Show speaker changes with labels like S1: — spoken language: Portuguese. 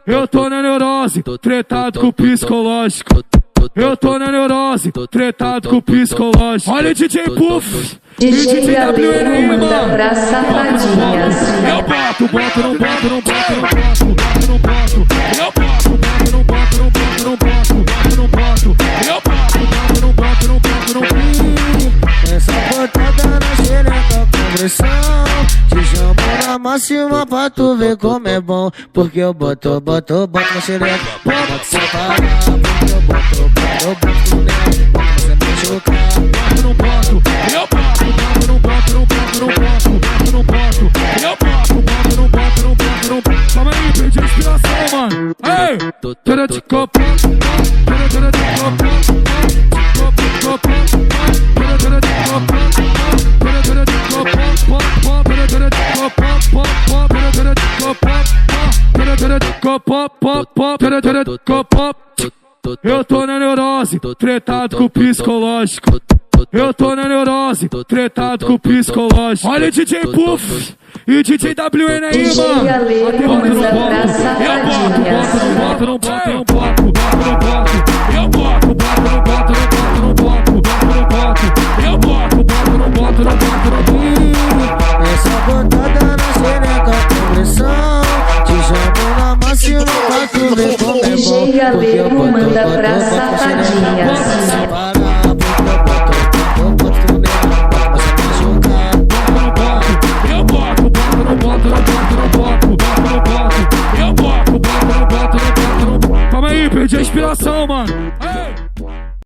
S1: Eu tô na neurose, tretado com o psicológico. Eu tô na neurose, tretado com o psicológico. Olha o DJ Puff,
S2: DJ Ale manda pra safadinhas.
S1: Eu boto, não boto, não boto, não boto, não boto. Eu boto, não boto, não boto, não boto, não boto. Eu boto, não boto, não boto, não boto.
S3: Essa botada na xereca com pressão, te chamo na máxima pra tu ver como é bom. Porque eu boto na xereca, boto separar. Porque eu boto nela, boto você machucar.
S1: Não boto, eu boto, não boto, não boto, não boto, não boto. Eu boto, não boto, não boto, não boto. Calma aí, perdi a inspiração, mano. Ei, tira de copo, tira de copo, eu tô na neurose, tretado com o psicológico. Eu tô na neurose, tretado com o psicológico. Olha o DJ Puff e o DJ WN aí,
S2: DJ
S1: mano.
S2: Ale manda pra safadinhas.
S1: Não boto, não boto, não boto, não boto. Eu boto, não boto, não boto, não boto. Eu boto, não boto, não boto, não boto.
S3: Essa botada na xereca com pressão, te chamo na máxima pra tu ver como é bom.
S2: DJ Ale manda pra safadinhas.
S1: Calma aí, perdi a inspiração, mano.